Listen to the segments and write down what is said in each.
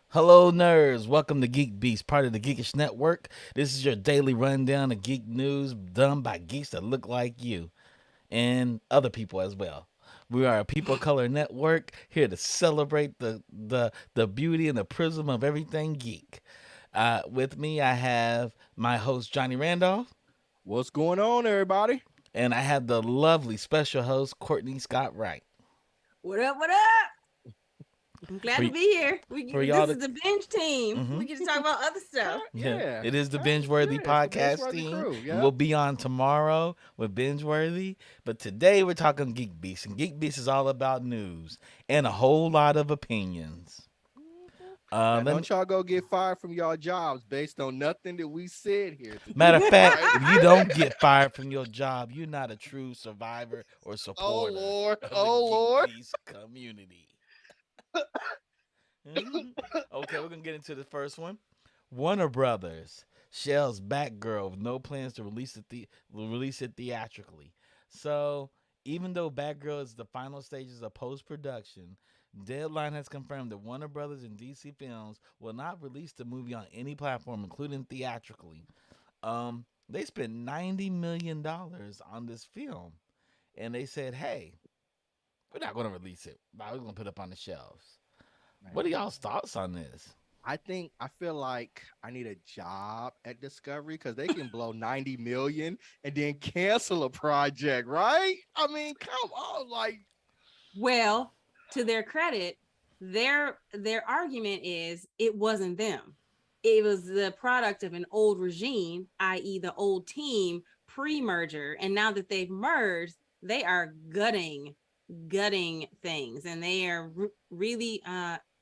Hello, nerds. Welcome to GeekBeast, part of the Geekish Network. This is your daily rundown of geek news done by geeks that look like you and other people as well. We are a people of color network here to celebrate the beauty and the prism of everything geek. With me, I have my host, Johnny Randolph, What's going on, everybody? and I have the lovely special host, Courtney Scott Wright. What up? What up? I'm glad For to y- be here. for y'all This is the binge team. Mhm. We get to talk about other stuff. Yeah. It is the Right, binge-worthy yeah, it's the podcast binge-worthy team. crew, And yeah. we'll be on tomorrow with binge-worthy. But today we're talking Geek Beast. And Geek Beast is all about news and a whole lot of opinions. Now, Let me. don't y'all go get fired from y'all jobs based on nothing that we said here Matter today. of fact, Right? if you don't get fired from your job, you're not a true survivor or Oh supporter Lord. of the Oh Geek Lord. Beast community. Mhm. Okay, we're gonna get into the first one. Warner Brothers shells Batgirl with no plans to release it theatrically. So even though Batgirl is the final stages of post production, Deadline has confirmed that Warner Brothers and DC Films will not release the movie on any platform, including theatrically. They spent $90 million on this film, and they said, "Hey, we're not going to release it. We're going to put it up on the shelves." What are Man. y'all's thoughts on this? I feel like I need a job at Discovery because they can blow 90 million and then cancel a project, right? I mean, come on, like Well, to their credit, their argument is it wasn't them. It was the product of an old regime, i.e., the old team pre-merger. And now that they've merged, they are gutting things, and they are really,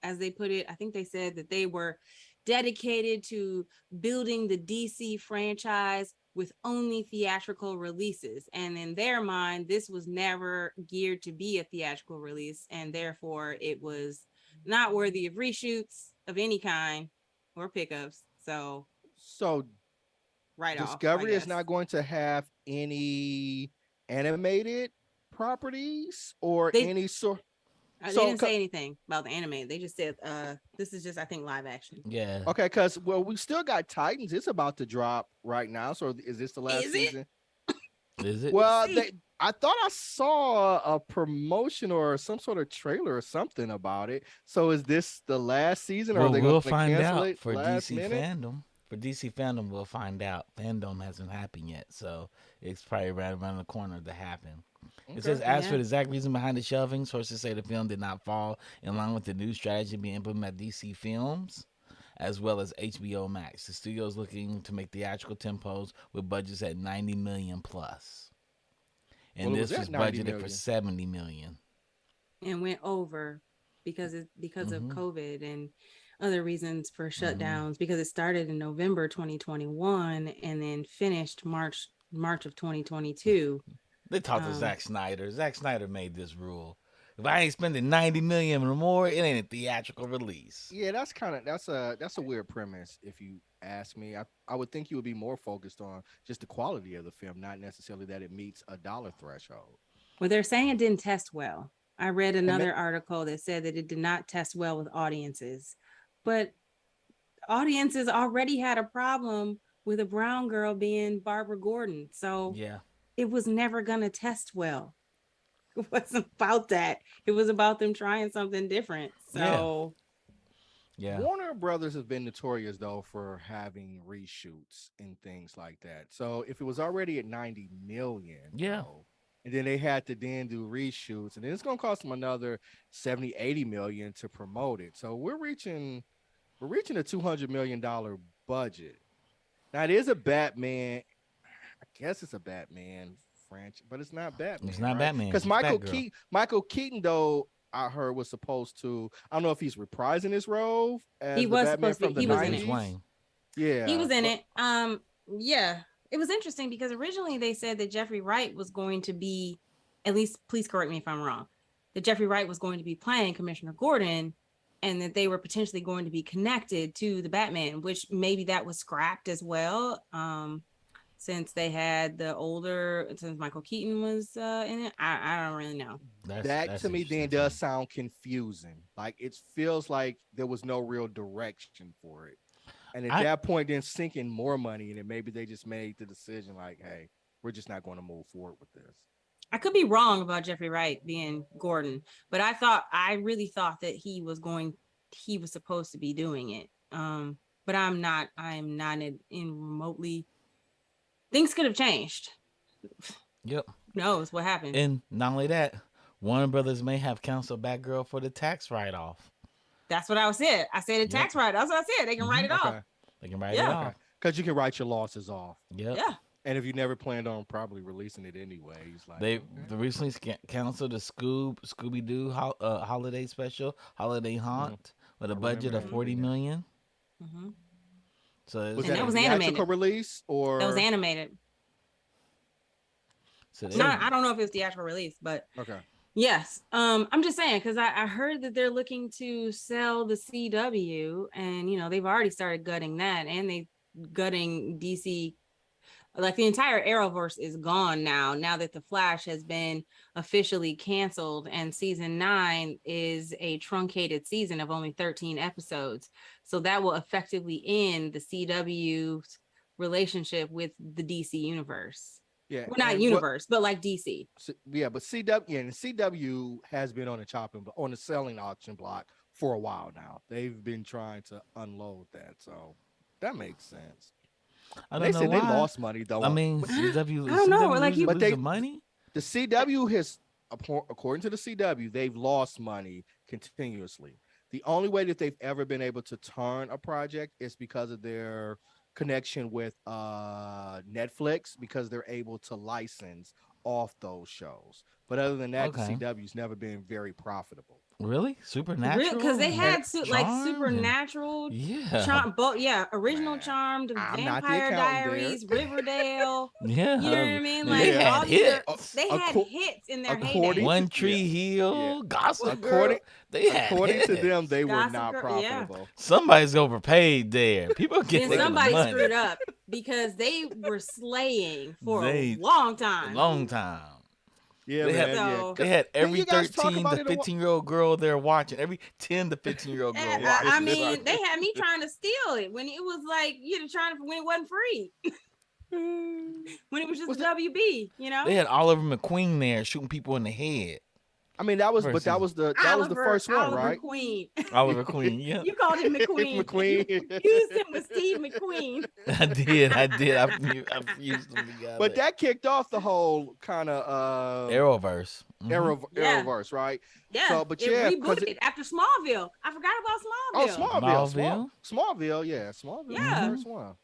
as they put it, I think they said that they were dedicated to building the DC franchise with only theatrical releases. And in their mind, this was never geared to be a theatrical release, and therefore it was not worthy of reshoots of any kind or pickups. So so write off, I Discovery is guess. not going to have any animated properties or They any sort. they So, didn't say anything about the anime. They just said this is just, I think, live action. Yeah. okay, because well, we still got Titans. It's about to drop right now. So, is this the last Is it? season? Is it? We'll Well, see. I thought I saw a promotion or some sort of trailer or something about it. So, is this the last season, or are Well, they going we'll to find cancel out it for last DC minute? fandom. For DC fandom, we'll find out. Fandom hasn't happened yet, so it's probably right around the corner to happen. It says, Okay. as for Yeah. the exact reason behind the shelving, sources say the film did not fall in line with the new strategy being implemented at DC Films, as well as HBO Max. The studio is looking to make theatrical tempos with budgets at 90 million plus, Well, and it was this at was 90 budgeted for million. 70 million. And went over because of Mm-hmm. COVID and other reasons for Mm-hmm. shutdowns, because it started in November 2021 and then finished March of 2022. They talked to Um, Zack Snyder. Zack Snyder made this rule. If I ain't spending 90 million or more, it ain't a theatrical release. Yeah, that's a weird premise. If you ask me, I would think you would be more focused on just the quality of the film, not necessarily that it meets a dollar threshold. well, they're saying it didn't test well. I read And another article that said that it did not test well with audiences, but audiences already had a problem with a brown girl being Barbara Gordon. So Yeah. it was never going to test well. It wasn't about that. It was about them trying something different. Yeah. So Yeah. Warner Brothers has been notorious though for having reshoots and things like that. So if it was already at 90 million Yeah. though, and then they had to then do reshoots, and then it's gonna cost them another 70, 80 million to promote it. So we're reaching a $200 million budget. Now it is a Batman. I guess it's a Batman franchise, but it's not It's Batman, not right? Batman. Because It's Batgirl. Michael Keaton, though, I heard was supposed to. I don't know if he's reprising his role he as the was Batman supposed to be, from the he was in Bruce it. '90s. Wayne. He Yeah, was in but it. Yeah. It was interesting because originally they said that Jeffrey Wright was going to be, at least please correct me if I'm wrong, that Jeffrey Wright was going to be playing Commissioner Gordon, and that they were potentially going to be connected to the Batman, which maybe that was scrapped as well. Since they had since Michael Keaton was in it. I don't really know. that That's to me interesting then too. does sound confusing. Like it feels like there was no real direction for it. And at I that point, then sinking more money in it, maybe they just made the decision like, hey, we're just not going to move forward with this. I could be wrong about Jeffrey Wright being Gordon, but I really thought that he was supposed to be doing it. But I'm not in remotely, things could have changed. yep. Who knows what happened? And not only that, Warner Brothers may have canceled Batgirl for the tax write off. That's what I said. I said a Yep. tax write. That's what I said. They can write Mm-hmm. it off. Okay. They can write it Yeah. Okay. off. Because you can write your losses off. Yep. Yeah. And if you never planned on probably releasing it anyway, he's like, They okay. recently canceled the Scooby Doo holiday special, Holiday Mhm. Haunt, with a I budget remember of that Mhm. 40 movie now. million. Mhm. So Was And it's that that a was theatrical animated. release That was or animated. so they Not, I don't know if it's theatrical release, but okay? yes. I'm just saying because I heard that they're looking to sell the CW, and they've already started gutting that, and they gutting DC. Like the entire Arrowverse is gone now that the Flash has been officially canceled, and season 9 is a truncated season of only 13 episodes. So that will effectively end the CW's relationship with the DC universe. Yeah, Well, not and what? universe, but like DC. Yeah, but CW and CW has been on the on the selling auction block for a while now. They've been trying to unload that, so that makes sense. I They don't know said they why. lost money though I on, mean, but CW I don't know. CW Like you, but they losing money. the CW has, according to the CW, they've lost money continuously. The only way that they've ever been able to turn a project is because of their connection with Netflix, because they're able to license off those shows. But other than that, the Okay, CW's never been very profitable. really? real, Supernatural because they and And had like Charmed and supernatural yeah, charm, both, yeah, original man, Charmed, I'm not the Vampire accountant there. Diaries, Riverdale. You know yeah. what I mean? And they Like Yeah. had all these are, hits. they had Acco- hits in their according heyday. to One yeah, Tree yeah. Hill, Gossip Girl. According They had according to them, hits. they were Gossip not Girl, yeah. profitable. Somebody's overpaid there. People Then getting the somebody money. screwed up because they were slaying for a They long a time. long time. Yeah, They had man. Yeah. So they had Didn't every you guys talk 13 about to it 15-year-old girl there watching. Every 10 to 15-year-old girl I watching Watching mean, something. they had me trying to steal it when it was like trying to when it wasn't free, when it was just Was a it? WB. They had Oliver McQueen there shooting people in the head. I mean, that was, but First season. that was the first one, Oliver right? Queen. Oliver Queen, yeah. You called him McQueen. McQueen. You used him with Steve McQueen. I did. I fused them together. But that kicked off the whole kind of Arrowverse. Mhm. Yeah. Arrowverse, right? Yeah, So, but it yeah, because rebooted after Smallville. I forgot about Smallville. Smallville, yeah, Smallville was Yeah. the first one.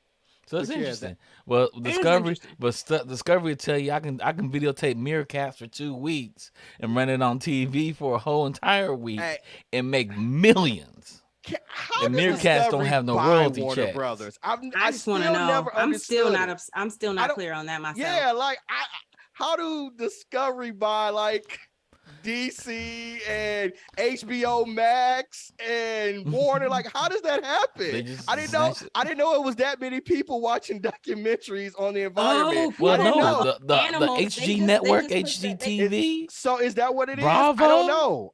So it's But yeah, interesting. Well, is Discovery, interesting. but Discovery will tell you I can videotape Meerkats for 2 weeks and run it on TV for a whole entire week Hey, and make millions. how And did Meerkats don't Discovery have no buy royalty Warner checks. Brothers? I just want to still know. never I'm still understood not. it. I'm still I not don't- clear on that myself. Yeah, like how do Discovery buy like DC and HBO Max and Warner? Like, how does that They happen? just I didn't know. snatch it. I didn't know it was that many people watching documentaries on the environment. Well, I didn't no, know. the Animals, they HG just- network, they just put that- HGTV. So is that what it is? Bravo? I don't know.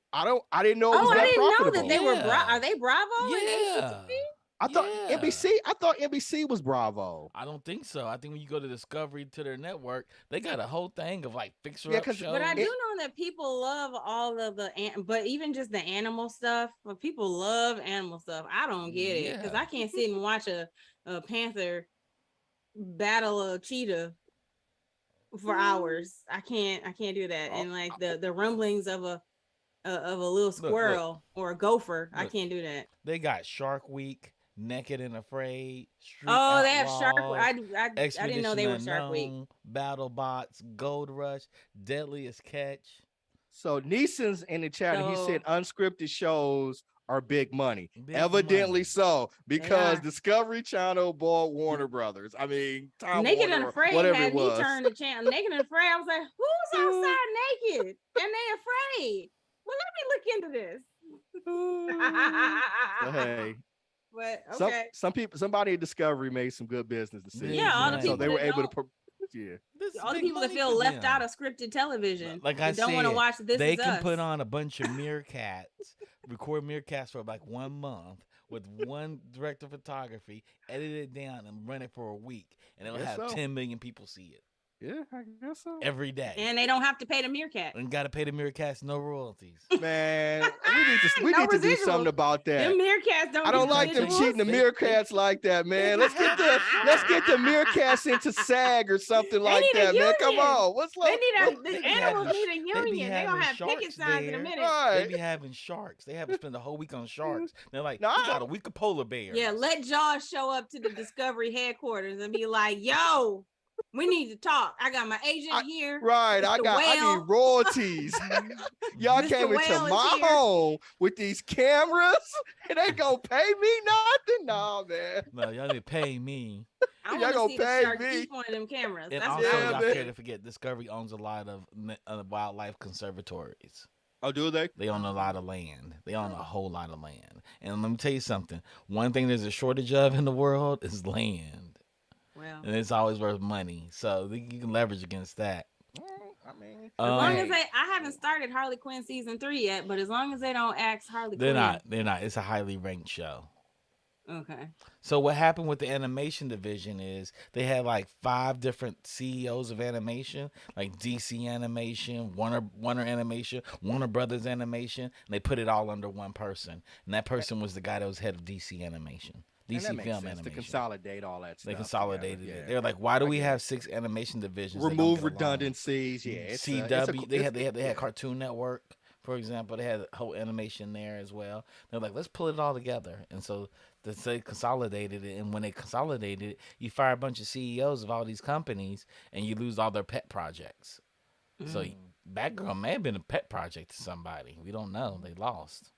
I didn't know it was Oh, I that didn't know profitable. that they were. Yeah. Are they Bravo? and Yeah. HGTV? I thought Yeah. NBC. I thought NBC was Bravo. I don't think so. I think when you go to Discovery to their network, they got a whole thing of like fixer Yeah, up 'cause- shows. But I do know that people love all of but even just the animal stuff. But people love animal stuff. I don't get it because Yeah. I can't sit and watch a panther battle a cheetah for hours. I can't do that. And like the rumblings of a little squirrel or a gopher, I Look. can't do that. They got Shark Week, Naked and Afraid, Street Oh, they have Shark. Outlaws, I didn't know they were Expedition Shark Week. Unknown, BattleBots, Gold Rush, Deadliest Catch. So Neeson's in the chat, and he said unscripted shows are big money. Big Evidently money. so, because are. Discovery Channel bought Warner Brothers. I mean, Time Naked Warner, and Afraid whatever had it me was. turn the channel. Naked and Afraid, I was like, who's outside naked and they afraid? Well, let me look into this. So, hey, But okay, some people, somebody at Discovery made some good business decisions. yeah, all the Right. people So they were that able to. don't- Yeah. This is all the big people that money feel for left them. out of scripted television, Like I that don't want to said, watch This they Is can Us. put on a bunch of Meerkats, record Meerkats for like 1 month with one director of photography, edit it down, and run it for a week, and it'll Guess have so. 10 million people see it Yeah, I guess so. every day. and they don't have to pay the meerkat. And got to pay the Meerkats no royalties. Man, we No need to do residuals. something about that. Them meerkats don't. I don't get like them residuals. cheating the meerkats like that, man. Let's get the meerkats into SAG or something like need a that, man. Come union. on, what's They need what- the be animals having- need a they be union. They gonna having have picket sharks signs in a there. minute. They Right. be having sharks. They have to spend the whole week on sharks. They're like, No, we got a week of polar bears. Yeah, let Jaws show up to the Discovery headquarters and be like, "Yo, We need to talk. I got my agent I, here. right. Mr. I need Whale. royalties. Y'all Mr. came into Whale is my here. home with these cameras and they gonna pay me nothing? No, man. No, y'all need to pay me. I Y'all want to gonna see the pay shark me. eat one of them cameras. And That's what also, I Yeah, want y'all to man. care to see. forget, Discovery owns a lot of wildlife conservatories. Oh, do they? They own a lot of land. They own a whole lot of land. And let me tell you something. One thing there's a shortage of in the world is land. Well, And it's always worth money. So you can leverage against that. I mean, as long as Um, hey, I haven't started Harley Quinn season 3 yet, but as long as they don't ask Harley they're Quinn. not. They're not. It's a highly ranked show. Okay. So what happened with the animation division is they had like 5 different CEOs of animation, like DC Animation, Warner Animation, Warner Brothers Animation, and they put it all under one person. And that person was the guy that was head of DC Animation, and that DC makes Film sense to Animation. consolidate all that They stuff together. consolidated it. Yeah, They're like, why do I we get have it. 6 animation divisions that don't Remove get along? redundancies. Yeah, CW, they had yeah. Cartoon Network, for example. They had a whole animation there as well. They're like, let's pull it all together, and so they consolidated it. And when they consolidated it, you fire a bunch of CEOs of all these companies, and you lose all their pet projects. So Mm. Batgirl may have been a pet project to somebody. We don't know. They lost.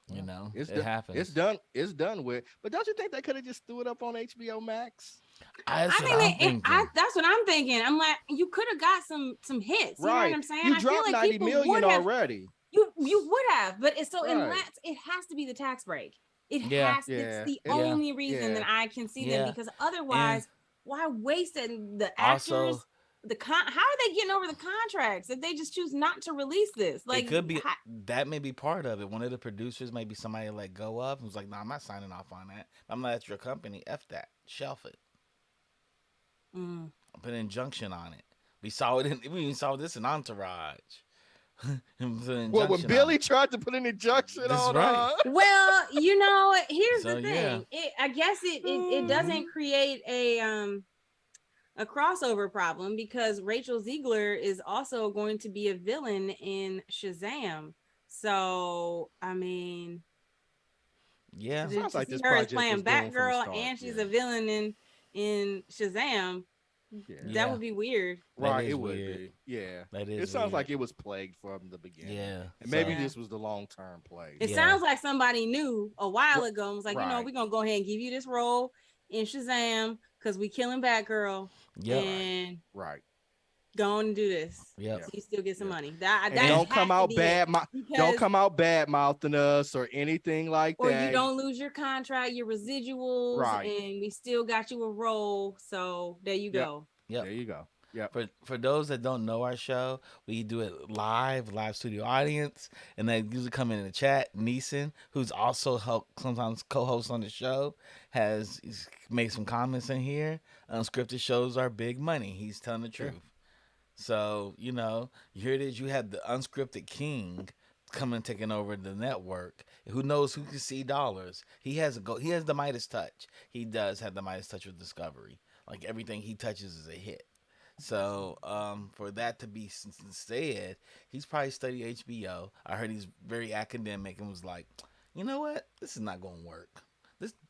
You Well, know, it's it done. It's happens. done. It's done with. But don't you think they could have just threw it up on HBO Max? That's I what think I'm thinking. that's what I'm thinking. I'm like, you could have got some hits. You know what Right. I'm saying? You I feel dropped like 90 people million would have. already. You would have, but it's so Right. unless it has to be the tax break. It Yeah, has. It's Yeah. the yeah, only reason Yeah. that I can see them yeah, because and otherwise, why waste it? The also actors, how are they getting over the contracts if they just choose not to release this? it Like, could be that may be part of it. One of the producers may be somebody let go of who's like, no, I'm not signing off on that. I'm not at your company. F that. Shelf it. mm, Put an injunction on it. We even saw this in Entourage. Put an Well, when injunction on Billy it. tried to put an injunction That's on right. well, here's So the yeah. thing. I guess it doesn't create a crossover problem because Rachel Ziegler is also going to be a villain in Shazam. So, I mean, Yeah. sounds to like see this her as project was playing doomed from the Batgirl start. and she's Yeah. a villain in Shazam, Yeah. that Yeah. would be weird. That Right, is it would weird. be. Yeah. That It is sounds weird. like it was plagued from the beginning. Yeah. And maybe So Yeah. this was the long-term play. It yeah. sounds like somebody knew a while ago and was like, Right. we're gonna go ahead and give you this role in Shazam because we killing Batgirl Yep. Right. and Right. go on and do this. Yep. So Yep. you still get some Yep. money. That And has don't come to out be it. don't Because come out bad mouthing us or anything like or you that. don't lose your contract, your residuals, Right. and we still got you a role. So there you Yep. go. Yep. There you go. Yep. For those that don't know our show, we do it live studio audience, and they usually come in the chat. Neeson, who's also helped sometimes co-host on the show, he's made some comments in here. Unscripted shows are big money. He's telling the Yeah. truth. So here it is. You had the unscripted king coming taking over the network. Who knows who can see dollars? He has He has the Midas touch. He does have the Midas touch with Discovery. Like everything he touches is a hit. So for that to be said, he's probably studied HBO. I heard he's very academic and was like, you know what, this is not going to work.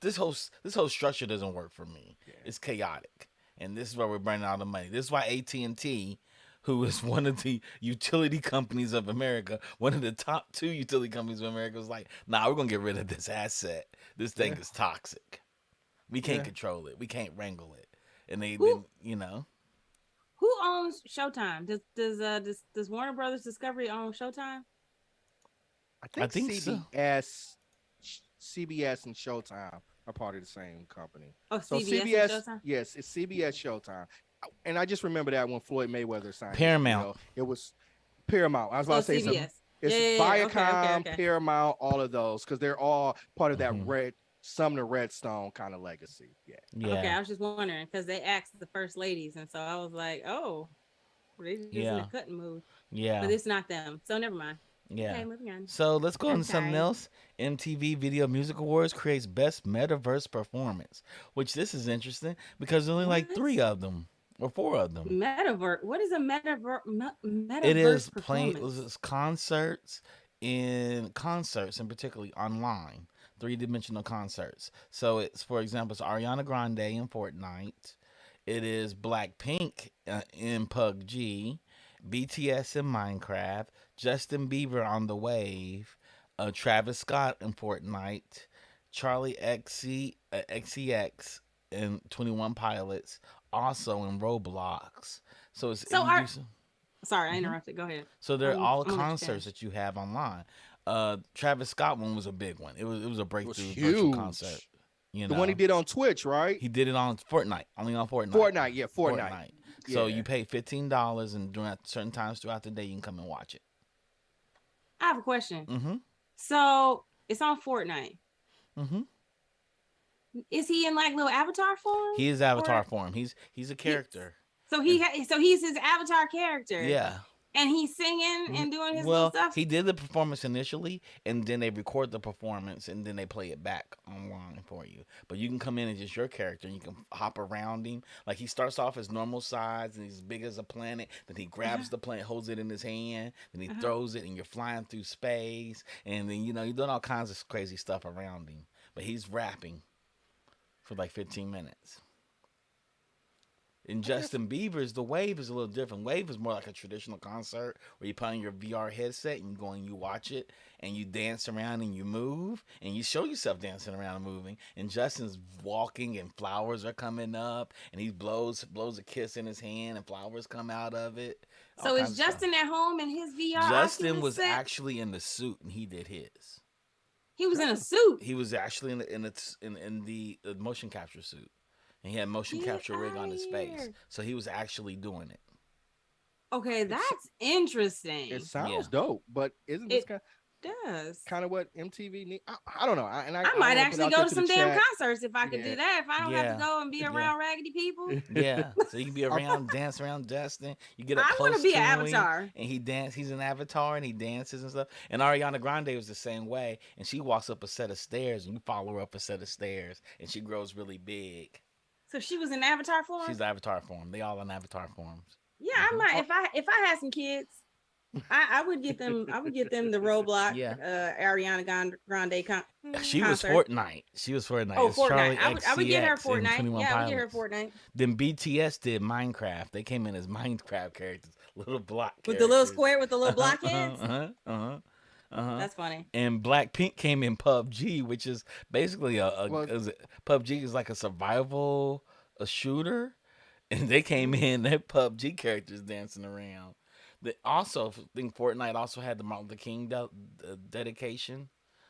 This whole structure doesn't work for me. Yeah. It's chaotic, and this is where we're burning all the money. This is why AT&T, who is one of the utility companies of America, one of the top 2 utility companies of America, was like, nah, we're gonna get rid of this asset. This thing Yeah. is toxic. We can't Yeah. control it. We can't wrangle it. And they Who then. who owns Showtime? Does Warner Brothers Discovery own Showtime? I I think think so. CBS and Showtime are part of the same company. Oh, So CBS and Showtime. yes, it's CBS Showtime. And I just remember that when Floyd Mayweather signed Paramount. HBO, it was Paramount. I was about Oh, to say CBS. it's Yeah. Okay. Viacom, Paramount, all of those, because they're all part of that Mhm. Sumner Redstone kind of legacy. Yeah. Yeah. Okay, I was just wondering because they asked the first ladies, and so I was like, oh, they just in Yeah. a cutting mood. Yeah. But it's not them, so never mind. Yeah. Okay, moving on. So let's go I'm into something sorry. else. MTV Video Music Awards creates Best Metaverse Performance, which this is interesting because there's only like What? 3 of them or 4 of them. Metaverse. What is a metaverse? It is performance? it's concerts and particularly online, 3-dimensional concerts. So it's, for example, it's Ariana Grande in Fortnite. It is Blackpink in PUBG, BTS in Minecraft, Justin Bieber on the Wave, Travis Scott in Fortnite, Charlie XCX and 21 Pilots also in Roblox. So it's So you do our some. sorry, I Mhm. interrupted. Go ahead. So they're all I'm gonna let you concerts finish. that you have online. Travis Scott one was a big one. It was a It was breakthrough virtual concert. huge. You The one he know, did on Twitch, right? he did it on Fortnite, only on Fortnite. Fortnite, yeah, Fortnite. Fortnite. So Yeah. you pay $15, and during certain times throughout the day, you can come and watch it. I have a question. Mm-hmm. So it's on Fortnite. Mm-hmm. Is he in like little avatar form? He is Avatar Or form. He's a he, character. so And so he's his avatar character. yeah. And he's singing and doing his little Well, stuff. he did the performance initially, and then they record the performance, and then they play it back online for you. But you can come in as just your character, and you can hop around him. Like he starts off as normal size, and he's big as a planet. Then he grabs the planet, holds it in his hand, then he throws it, and you're flying through space. And then you're doing all kinds of crazy stuff around him. But he's rapping for like 15 minutes. And Justin Bieber's The Wave is a little different. Wave is more like a traditional concert where you put on your VR headset and you go and you watch it and you dance around and you move and you show yourself dancing around and moving. And Justin's walking and flowers are coming up and he blows a kiss in his hand and flowers come out of it. All So kinds is of stuff. Justin at home in his VR Justin Oculus was set? actually in the suit and he did his. He was in a suit. He was actually in the motion capture suit. And he had motion capture rig on his face. So he was actually doing it. Okay, that's interesting. It sounds Yeah. dope, but isn't this It does. kind of what MTV need? I don't know. I I don't might wanna put actually out go there to the some damn chat. concerts if I could Yeah. do that. If I don't have Yeah. to go and be Yeah. around raggedy people. Yeah, so you can be around, dance around Justin. You get up I close want to be to an him, avatar. and he's an avatar, and he dances and stuff. And Ariana Grande was the same way, and she walks up a set of stairs, and you follow her up a set of stairs, and she grows really big. So she was in avatar form? She's avatar form. They all in avatar forms. Yeah, I might if I had some kids, I would get them the Roblox Ariana Grande She was concert. Fortnite. She was Fortnite. Oh, It's Fortnite. Charlie I would get her XCX and Fortnite. 21 Yeah, I would get her Pilots. Fortnite. Then BTS did Minecraft. They came in as Minecraft characters, little block With characters. the little square with the little block heads. That's funny. And Blackpink came in PUBG, which is basically PUBG is like a survival shooter, and they came in their PUBG characters dancing around. They also think Fortnite also had the Martin Luther King dedication.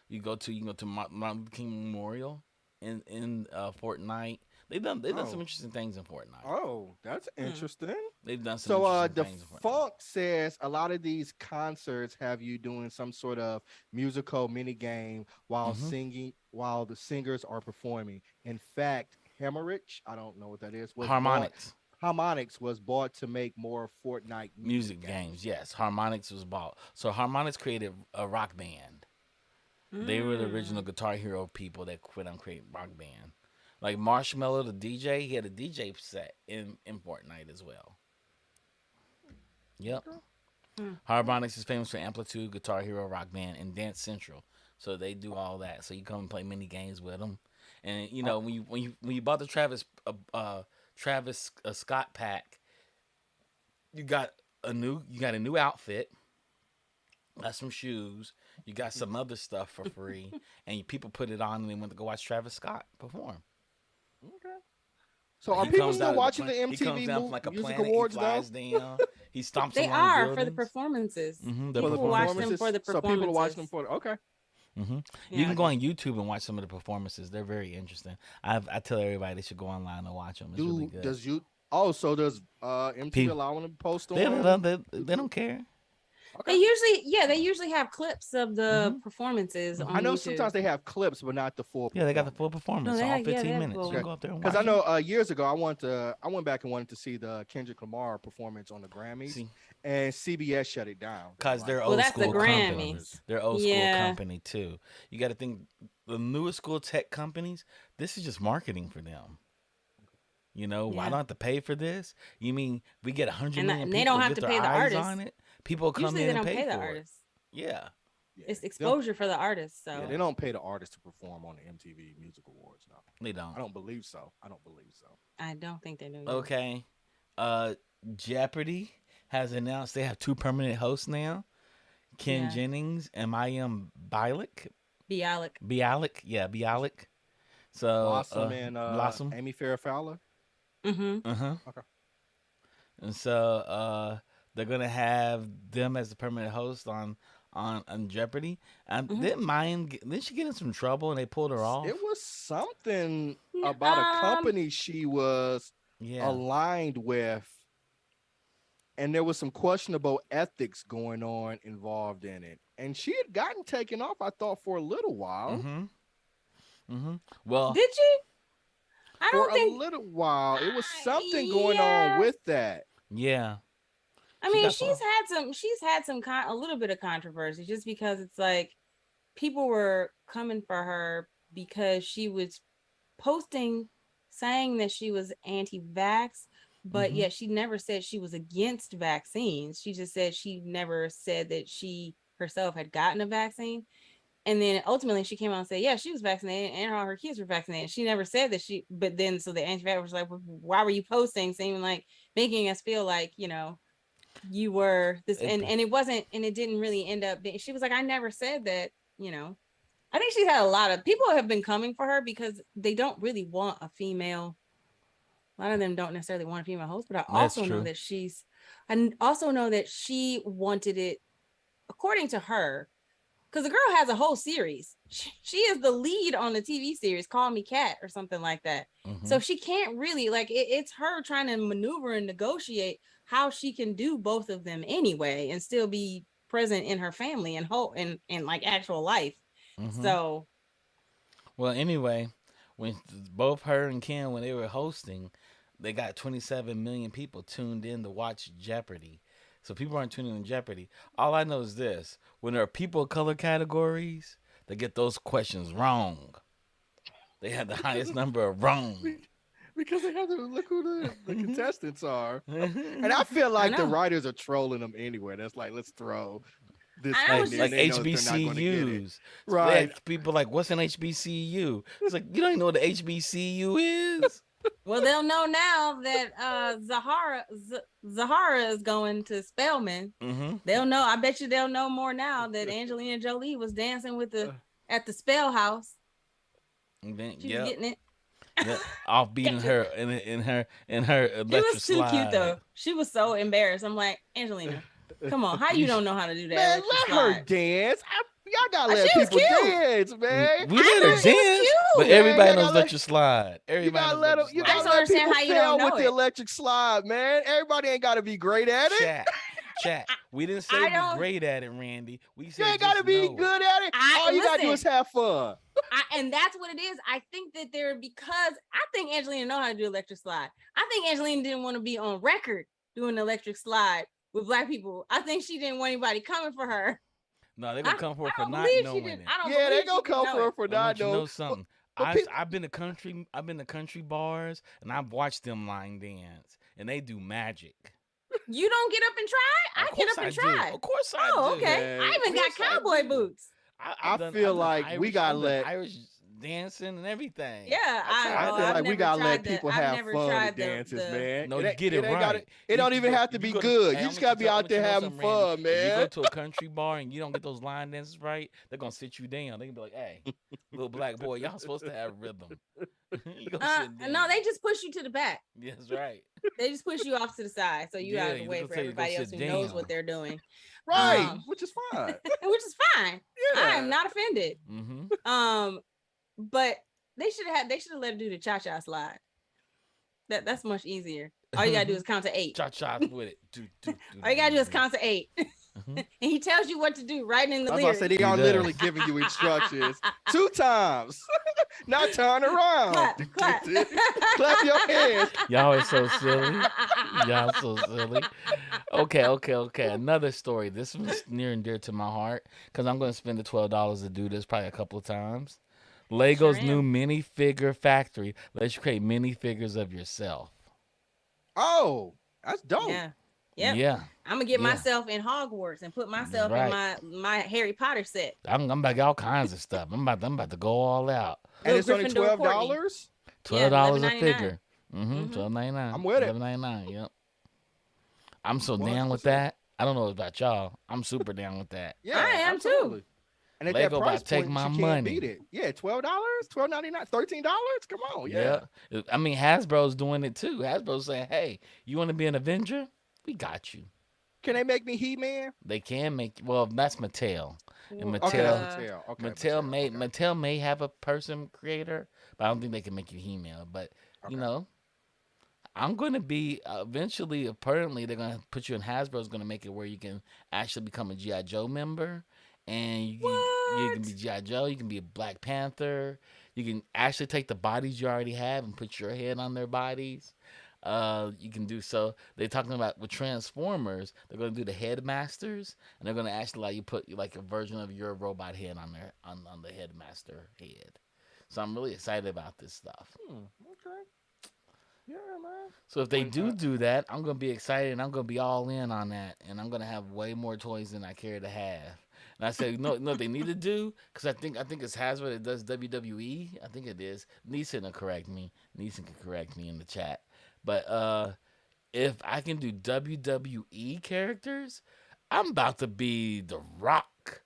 You can go to Martin Luther King Memorial in Fortnite. They've done some interesting things in Fortnite. Oh, that's interesting. They've done some So interesting the things in Fortnite. Funk says a lot of these concerts have you doing some sort of musical mini game while singing while the singers are performing. In fact, Hemorrhage, I don't know what that is. Harmonix was bought to make more Fortnite music games. Yes, Harmonix was bought. So Harmonix created a rock band. They were the original Guitar Hero people that quit on creating rock band. Like Marshmello, the DJ, he had a DJ set in Fortnite as well. Yep. Harmonix is famous for Amplitude, Guitar Hero, Rock Band, and Dance Central. So they do all that. So you come and play mini games with them. And when you bought the Travis Scott pack, you got a new outfit. Got some shoes. You got some other stuff for free, and people put it on and they went to go watch Travis Scott perform. Okay. So are people still watching the He comes MTV down from like a Music planet, Awards he though? flies down. He stomps They along are buildings. for the performances. People watch them for the So people are watching them performances. for okay. You can go on YouTube and watch some of the performances. They're very interesting. I tell everybody they should go online and watch them. It's really good. Does MTV allow them to post on? They don't care. They usually have clips of the performances on I know YouTube. sometimes they have clips, but not the full. Yeah, they got the full performance, No, they all have- 15 they have minutes. full. You can go up there and watch Because I it. know years ago I went back and wanted to see the Kendrick Lamar performance on the Grammys, See. and CBS shut it down. Because they're Well, old that's the school company. Grammys. They're old school Yeah. company too. You got to think the newest school tech companies. This is just marketing for them. Why Yeah. don't I have to pay for this? You mean we get 100 And million they people don't have get to their pay the eyes artists. on it? People come Usually in they and don't pay pay the for it. artists. Yeah. Yeah, It's they don't, exposure for the artist. yeah, So they don't pay the artists to perform on the MTV Music Awards. No, They don't. I don't believe so. I don't believe so. I don't think they do either. Okay. Uh, Jeopardy has announced they have two permanent hosts now. Ken Yeah. Jennings and Mayim Bialik. Bialik. Bialik. Yeah, Bialik. So, Blossom and Blossom. Amy Farrah Fowler. Mm-hmm. Uh-huh. Okay. And so they're gonna have them as the permanent host on Jeopardy. And Mm-hmm. didn't she get in some trouble and they pulled her off? It was something about a company she was Yeah. aligned with, and there was some questionable ethics going on involved in it. And she had gotten taken off, I thought, for a little while. Mm-hmm. Mm-hmm. Well, Did she? I For don't a think. little while, it was something going Yeah. on with that. yeah. I She mean, got she's had some a little bit of controversy just because it's like people were coming for her because she was posting saying that she was anti-vax, but Mhm. yet she never said she was against vaccines. She just said she never said that she herself had gotten a vaccine. And then ultimately she came out and said, yeah, she was vaccinated and all her kids were vaccinated. She never said that but then so the anti-vax was like, well, why were you posting? Seeming like making us feel like, you were this, and it wasn't, and it didn't really end up being, she was like, I never said that, I think she's had a lot of people have been coming for her because they don't really want a female. A lot of them don't necessarily want a female host, but I That's also know true. that I also know that she wanted it, according to her, because the girl has a whole series. She is the lead on the TV series Call Me Cat or something like that. Mhm. So she can't really it's her trying to maneuver and negotiate how she can do both of them anyway and still be present in her family and hope and like actual life. Mhm. So Well, anyway, when both her and Ken when they were hosting, they got 27 million people tuned in to watch Jeopardy. So people aren't tuning in Jeopardy. All I know is this: when there are people of color categories, they get those questions wrong. They had the highest number of wrong. Because they have to look who the contestants are. And I like feel like the know. writers are trolling them anyway. That's like, let's throw this I was thing in. just- They know they're not going to get it. HBCUs. Right. People like, what's an HBCU? It's like you don't even know what the HBCU is. well, they'll know now that Zahara is going to Spelman. Mm-hmm. They'll know. I bet you they'll know more now that Angelina Jolie was dancing with at the Spell House. And then, She was getting it. off beating her in her She electric was too slide. cute though. She was so embarrassed. I'm like, Angelina, come on, how you don't know how to do that? Man, electric let her slide? dance. Y'all gotta let She was people cute. dance, man. We I let know her she was dance, cute. but Man, everybody y'all knows gotta electric slide. You Everybody gotta knows let them. electric You I slide. just gotta don't let people understand how you fail don't with know the it. electric slide, man. Everybody ain't gotta be great at it. Chat. We didn't say I be don't- great at it, Randy. We You said ain't gotta just be know it. good at it. All you gotta do is listen. have fun. And that's what it is. I think that because I think Angelina know how to do electric slide. I think Angelina didn't want to be on record doing the electric slide with black people. I think she didn't want anybody coming for her. No, they're gonna come for her for I don't not believe she knowing did. it. I don't Yeah, they believe gonna she didn't come know for her it. for I want not you to know knowing. something. But people, I've been to country bars and I've watched them line dance and they do magic. You don't get up and try? Of I get course up and I do. try. Of course I Oh, do. okay. Man, I even got Of course I cowboy do. boots. I feel like we gotta I've done let. Irish dancing and everything. Yeah, I feel I've like we never gotta let tried the. people I've have never fun at tried dances, the. man. No, you get it ain't gotta. right. It don't even have to be good. Hey, You I'm just gonna gotta be out there having fun, If you go man. to a country bar and you don't get those line dances right, they're gonna sit you down. They can be like, "Hey, little black boy, y'all supposed to have rhythm." You gonna sit down. No, they just push you to the back. That's right. They just push you off to the side, so you Yeah, out of the they're way gonna for tell you to go everybody else sit who knows down. what they're doing. Right, Um, which is fine. which is fine. I am Yeah. not offended. Mm-hmm. But they should have let her do the cha-cha slide. That's much easier. All you gotta do is count to 8. Cha-cha with it. All you gotta do is count to 8. Mhm. And he tells you what to do right in the That's why I lyrics. said they He are does. literally giving you instructions 2 times. Now turn around. Clap. Clap your hands. Y'all are so silly. Y'all so silly. Okay. Another story. This one's near and dear to my heart because I'm going to spend the $12 to do this probably a couple of times. Lego's new am. minifigure factory lets you create minifigures of yourself. Oh, that's dope. Yeah. Yep. Yeah, I'm gonna get yeah, myself in Hogwarts and put that's myself in right. my Harry Potter set. I'm about to get all kinds of stuff. I'm about to go all out. And Little it's only Gryffindor Courtney. $12. Yeah, $12 a 11.99. figure. Mm-hmm. Mm-hmm. $12.99. I'm with it. $11.99. Yep. I'm so down with 100%. that. I don't know about y'all. I'm super down with that. I Yeah, am too. absolutely. And at that Lego price about to take point, my you can't money. beat it. Yeah, $12, $12.99, $13. Come on, Yeah. yeah. I mean, Hasbro's doing it too. Hasbro's saying, hey, you want to be an Avenger? We got you. Can they make me He-Man? They can make, well, that's Mattel. And Okay, that's Mattel, Mattel. Okay, Mattel Mattel. may, Okay, Mattel may have a person creator, but I don't think they can make you He-Man. But, you okay. know, I'm going to be eventually. Apparently, they're going to put you in Hasbro's going to make it where you can actually become a GI Joe member, and you can be What? GI Joe. You can be a Black Panther. You can actually take the bodies you already have and put your head on their bodies. You can do so. They're talking about with Transformers. They're going to do the headmasters, and they're going to actually allow you put like a version of your robot head on their on the headmaster head. So I'm really excited about this stuff. Okay. Yeah, man. So if they When do that, I'm gonna be excited and I'm gonna be all in on that, and I'm gonna have way more toys than I care to have. And I said, no, they need to do because I think it's Hasbro that does WWE. I think it is. Neeson will correct me. Neeson can correct me in the chat. But if I can do WWE characters, I'm about to be The Rock.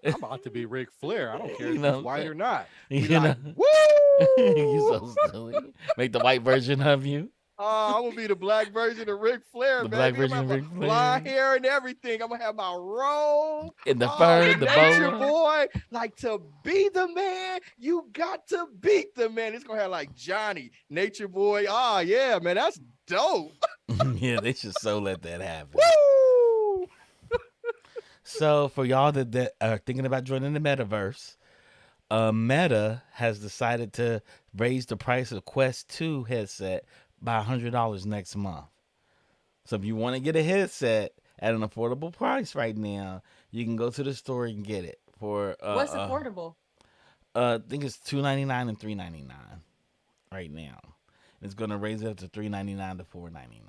I'm about to be Ric Flair. I don't care You if he's know, white or not. Be you know, like, woo! you so silly. Make the white version of you, I'm gonna be the black version of Ric Flair, the black baby. I'm version gonna of have Ric my blonde Flair, hair and everything. I'm gonna have my robe. and the Oh, fur, the the nature boa. boy. Like to be the man, you got to beat the man. It's gonna have like Johnny, nature boy. Oh yeah, man, that's dope. Yeah, they should so let that happen. Woo! So for y'all that are thinking about joining the metaverse, Meta has decided to raise the price of Quest 2 headset by $100 next month. So if you want to get a headset at an affordable price right now, you can go to the store and get it for What's affordable? I think it's $2.99 and $3.99 right now. It's gonna raise it up to $3.99 to $4.99.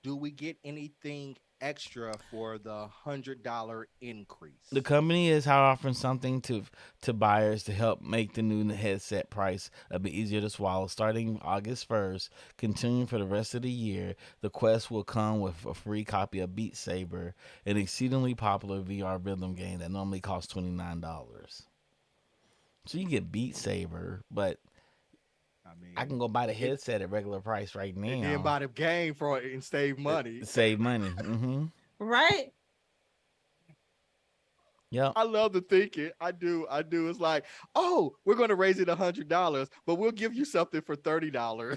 Do we get anything extra for the $100 The increase? company is offering something to buyers to help make the new headset price a bit easier to swallow. Starting August 1st, continuing for the rest of the year, the Quest will come with a free copy of Beat Saber, an exceedingly popular VR rhythm game that normally costs $29. So you get Beat Saber, but I I mean, can go buy the it headset at regular price right and then now. buy the game for it and save money. Save money. Mm-hmm. Right? Yep. I love the thinking. I do. I do. It's like, oh, we're going to raise it $100, but we'll give you something for $30.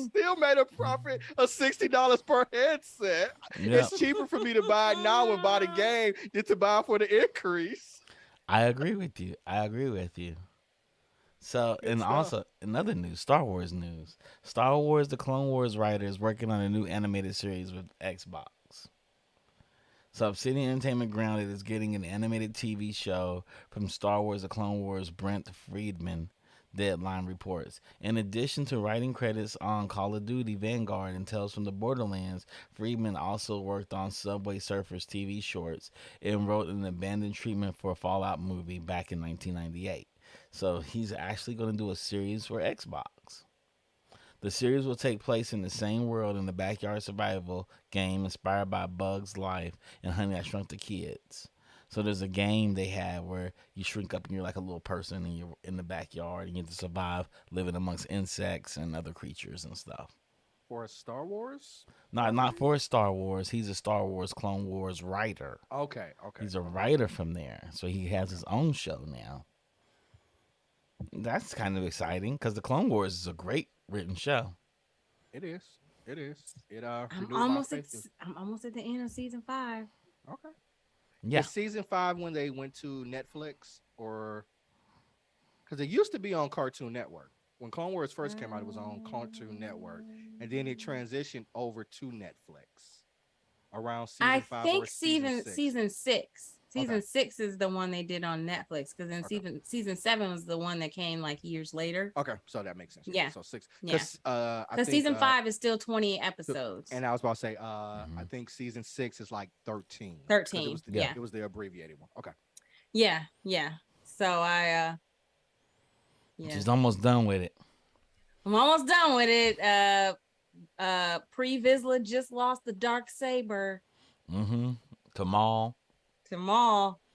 Still made a profit of $60 per headset. Yep. It's cheaper for me to buy it now and buy the game than to buy for the increase. I agree with you. I agree with you. So, Good and stuff. also another news, Star Wars news. Star Wars: The Clone Wars writers working on a new animated series with Xbox. So, Obsidian Entertainment Grounded is getting an animated TV show from Star Wars: The Clone Wars. Brent Friedman, Deadline reports. In addition to writing credits on Call of Duty, Vanguard, and Tales from the Borderlands, Friedman also worked on Subway Surfers TV shorts and wrote an abandoned treatment for a Fallout movie back in 1998. So he's actually going to do a series for Xbox. The series will take place in the same world in the backyard survival game inspired by Bug's Life and Honey I Shrunk the Kids. So there's a game they have where you shrink up and you're like a little person and you're in the backyard and you have to survive living amongst insects and other creatures and stuff. For a Star Wars Not property? for Star Wars. He's a Star Wars Clone Wars writer. Okay. Okay. He's a Okay. writer from there. So he has his own show now. That's kind of exciting because the Clone Wars is a great written show. It is. It is. It I'm renewed my almost faith. I'm almost at the end of season 5. Okay. Yeah, Is season 5 when they went to Netflix or because it used to be on Cartoon Network. When Clone Wars first came out, it was on Cartoon Network, and then it transitioned over to Netflix around I season 5 or think season season 6. season 6. Season 6 is the one they did on Netflix, because then Okay. season 7 was the one that came like years later. Okay, so that makes sense. Yeah. So 6. Yeah. I Because think season 5 is still 20 episodes. and I was about to say, I think season 6 is like 13. 13. It was Yeah. It was the abbreviated one. Okay. Yeah. So I She's almost done with it. I'm almost done with it. Pre Vizsla just lost the Dark Saber. Kamal.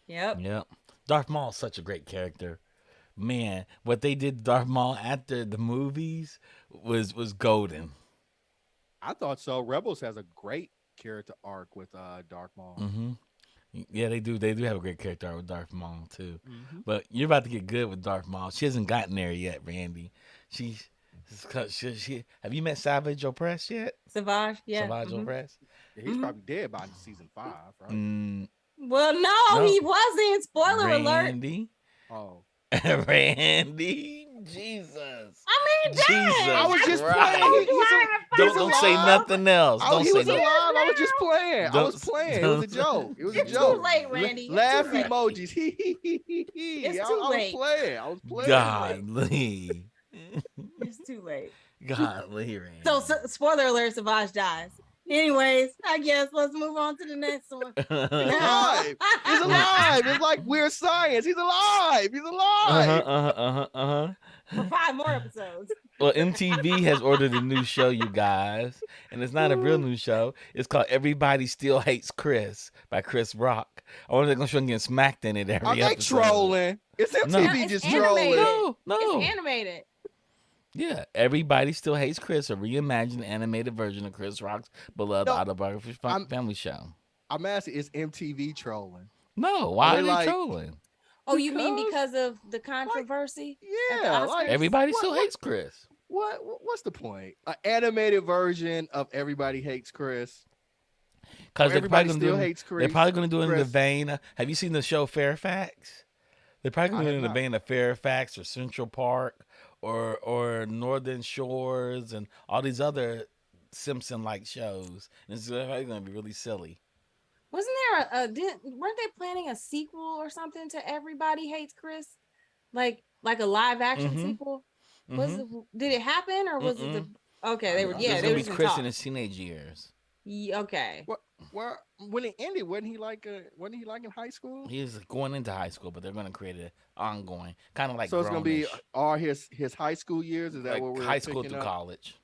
Yep. Darth Maul is such a great character. Man, what they did to Darth Maul after the movies was golden. I thought so. Rebels has a great character arc with Darth Maul. Yeah, they do. They do have a great character arc with Darth Maul too. But you're about to get good with Darth Maul. She hasn't gotten there yet, Randy. She have you met Savage Opress yet? Savage, yeah. Savage Opress. He's probably dead by season 5, right? Well, no, he wasn't. Spoiler Randy. Oh. Randy, Jesus. I mean, Jesus. I was just Christ. playing. Don't say nothing else. He was alive. I was just playing. I was playing. It was a joke. It was a joke. Too late, Randy. Laugh emojis. It's too late. I was playing. Godly. It's too late. Godly, Randy. So, spoiler alert: Savage dies. Anyways, I guess let's move on to the next one. Alive. He's alive. It's like weird science. He's alive. He's alive. For 5 more episodes. Well, MTV has ordered a new show, you guys, and it's not a real new show. It's called Everybody Still Hates Chris by Chris Rock. I wonder if they're going to get smacked in it every episode. Are they trolling? It's MTV No, just animated. trolling. No. It's animated. Yeah, Everybody Still Hates Chris, a reimagined animated version of Chris Rock's beloved autobiography family show. I'm asking, is MTV trolling? No, why are they like, trolling? Oh, you mean because of the controversy? Yeah, like Everybody Still Hates Chris. What's the point? An animated version of Everybody Hates Chris. Because Everybody Still Hates Chris. They're probably going to do it in the vein. Have you seen the show Fairfax? They're probably going to do it in the vein of Fairfax or Central Park or Northern Shores and all these other Simpson-like shows. And it's probably going to be really silly. Wasn't there weren't they planning a sequel or something to Everybody Hates Chris? Like a live action sequel? Did it happen or was it they were It's going to be Chris in his teenage years. Okay. Well, when it ended, wasn't he like in high school? He was going into high school, but they're going to create it ongoing, kind of like. So it's going to be all his high school years. Is that like what we're high school picking to up? College?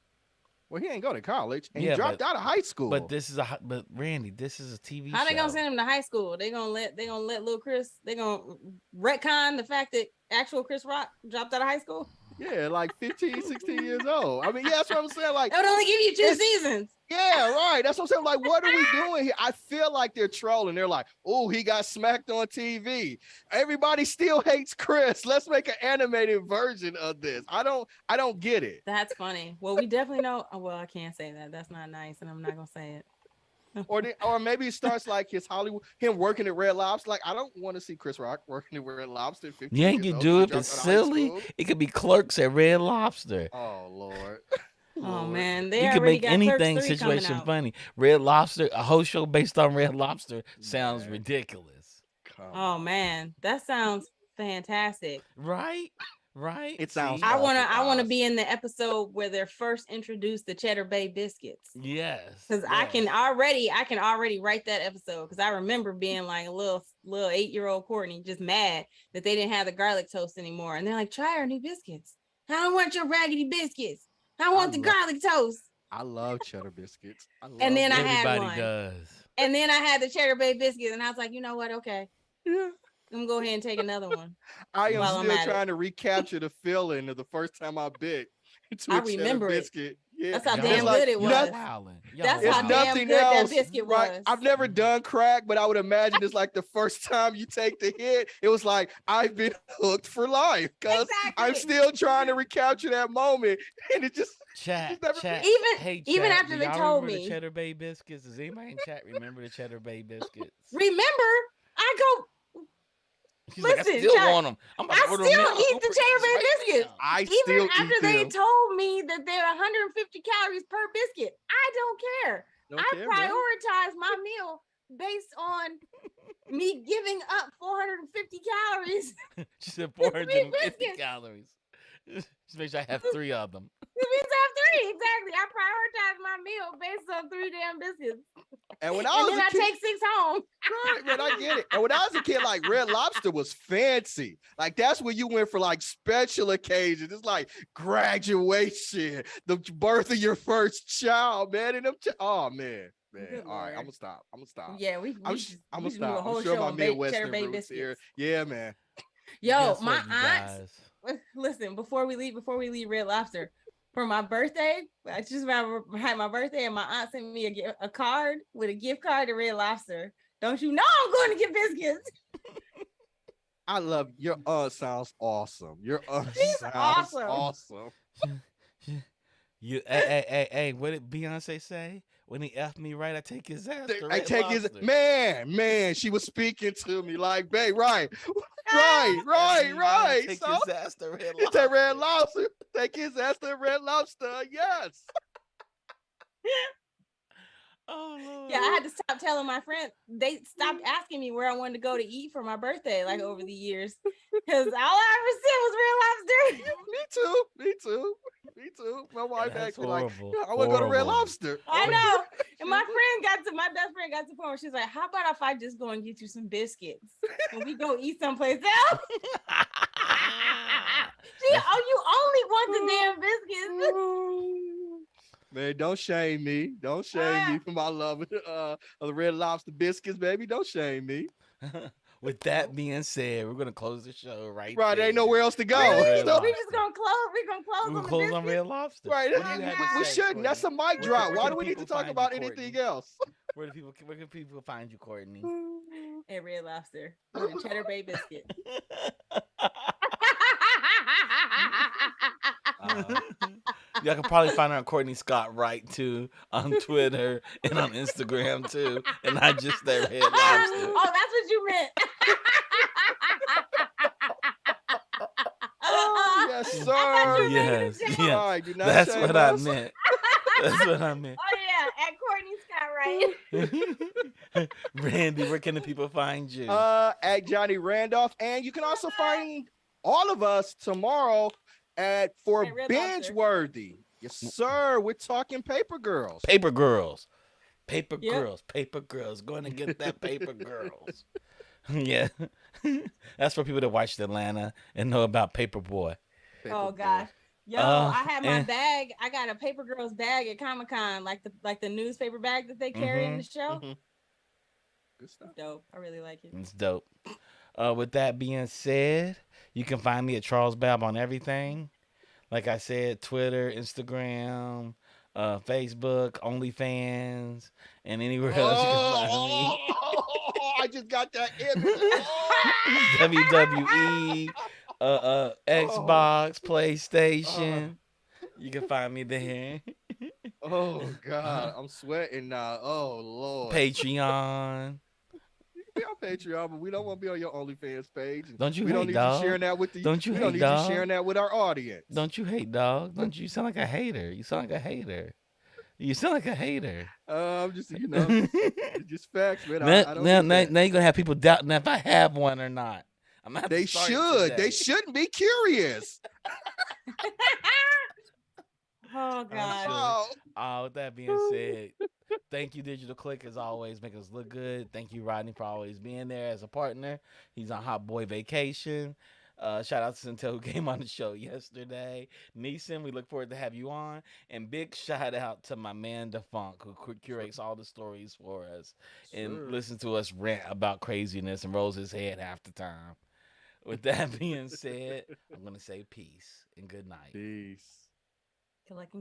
Well, he ain't go to college, and he dropped out of high school. But Randy, this is a TV show. How they gonna send him to high school? They gonna let little Chris. They gonna retcon the fact that actual Chris Rock dropped out of high school. Yeah, like 15, 16 years old. I mean, yeah, that's what I'm saying. Like, it would only give you 2 seasons. Yeah, right. That's what I'm saying. Like, what are we doing here? I feel like they're trolling. They're like, oh, he got smacked on TV. Everybody still hates Chris. Let's make an animated version of this. I don't get it. That's funny. Well, we definitely know. Oh, well, I can't say that. That's not nice, and I'm not gonna say it. Or maybe it starts like him working at Red Lobster. Like, I don't want to see Chris Rock working at Red Lobster. Yeah, you do it. It's silly. It could be clerks at Red Lobster. Oh Lord. Oh man, you can make anything situation funny. Red Lobster, a whole show based on Red Lobster sounds ridiculous. Oh man, that sounds fantastic. Right? It sounds. I wanna be in the episode where they're first introduced the Cheddar Bay biscuits. Yes. Because I can already write that episode because I remember being like a little 8-year-old Courtney just mad that they didn't have the garlic toast anymore, and they're like, try our new biscuits. I don't want your raggedy biscuits. I want the garlic toast. I love cheddar biscuits. And then I had one. Everybody does. And then I had the Cheddar Bay biscuits, and I was like, you know what? Okay. Yeah. I'm gonna go ahead and take another one. I am still trying to recapture the feeling of the first time I bit into a cheddar biscuit. Yeah. That's how damn good it was. That's how damn good that biscuit was. I've never done crack, but I would imagine it's like the first time you take the hit, it was like I've been hooked for life because I'm still trying to recapture that moment, and it just chat. Even after they told me the Cheddar Bay biscuits. Does anybody in chat remember the Cheddar Bay biscuits? Remember, I go. She's listen, like, I still want them. I still eat the Cheddar Bay biscuits. Even after they told me that they're 150 calories per biscuit, I don't care. I prioritize my meal based on me giving up 450 calories She said to 3 450 biscuits. calories. Just make sure I have 3 of them. It means I have 3. Exactly. I prioritize my meal based on 3 damn biscuits. And when I And was then a I kid, take 6 home. right, man, I get it. And when I was a kid, like Red Lobster was fancy. Like that's when you went for like special occasions. It's like graduation, the birth of your first child, man. And them, oh man. Good All right, I'm Lord. gonna stop. I'm gonna stop. Yeah, we I'm just gonna we just do a stop. I'm whole sure show my on cheddar Midwestern bay roots here. biscuits. Yeah, man. Yo, Guess my what, you aunts. guys? Listen, before we leave Red Lobster for my birthday. I just had my birthday, and my aunt sent me a card with a gift card to Red Lobster. Don't you know I'm going to get biscuits? I love your aunt. Sounds awesome. Your aunt She's sounds awesome. awesome. Hey, what did Beyonce say? When he F me right, I take his ass to I Red take his Lobster. man. She was speaking to me like, babe, right. F me I take So his ass to Red it's Lobster. that Red Lobster. Take his ass to Red Lobster. Yes. Oh Lord. Yeah, I had to stop telling my friends. They stopped asking me where I wanted to go to eat for my birthday, like over the years, because all I ever said was Red Lobster. Me too. My wife That's asked me like, horrible. I want to go to Red Horrible. Lobster. I know. And my best friend got to the point where she's like, "How about if I just go and get you some biscuits and we go eat someplace else?" You only want the damn biscuits. Man, don't shame me. Don't shame me for my love of the Red Lobster biscuits, baby. Don't shame me. With that being said, we're gonna close the show right. Right, there ain't there. nowhere else to go. Really? So, We just gonna close. We're gonna close We're on gonna the close on biscuits. Red Lobster. right, What do you have to we say, shouldn't. That's a Courtney? mic drop. Where Why can do we need people to talk find you, about Courtney? anything else? Where can people find you, Courtney? At Red Lobster with a cheddar bay biscuit. Y'all can probably find her on Courtney Scott Wright too on Twitter and on Instagram too, and not just that Red Lobster. Oh, that's what you meant. Yes, I sir. thought you were making a Yes, joke. yes. All right, do not That's shame what I us. meant. That's what I meant. Oh yeah, at Courtney Scott, right? Randy, where can the people find you? At Johnny Randolph, and you can also find all of us tomorrow for At Red Binge Lobster. Worthy. Yes, sir. We're talking Paper Girls. Paper Girls. Yep. Paper Girls. Going to get that Paper Girls. Yeah. That's for people that watched Atlanta and know about Paperboy. Paper Oh Girl. gosh. Yo, I had my and- bag. I got a Paper Girls bag at Comic-Con, like the newspaper bag that they carry in the show. Mhm. Good stuff. Dope. I really like it. It's dope. With that being said, you can find me at Charles Babb on everything. Like I said, Twitter, Instagram, Facebook, OnlyFans, and anywhere else you can find me. I just got that image. WWE, Xbox, PlayStation. You can find me there. Oh God, I'm sweating now. Oh Lord. Patreon. Be on Patreon, but we don't want to be on your OnlyFans page. And Don't you we don't hate, need dog? you sharing that with the. Don't you we don't hate, need dog? you sharing that with our audience. Don't you hate, dog? Don't you sound like a hater? You sound like a hater. You sound like a hater. I'm just just facts, man. Now, I don't now, get now, that. now you're gonna have people doubting if I have one or not. I'm gonna have They to start should. today. They shouldn't be curious. Oh gosh. Oh. With that being said, thank you, Digital Click, as always, making us look good. Thank you, Rodney, for always being there as a partner. He's on Hot Boy vacation. Shout out to Centel, who came on the show yesterday. Neeson, we look forward to have you on. And big shout out to my man DeFunk, who curates all the stories for us and Sure. listen to us rant about craziness and rolls his head half the time. With that being said, I'm gonna say peace and good night. Peace. Collecting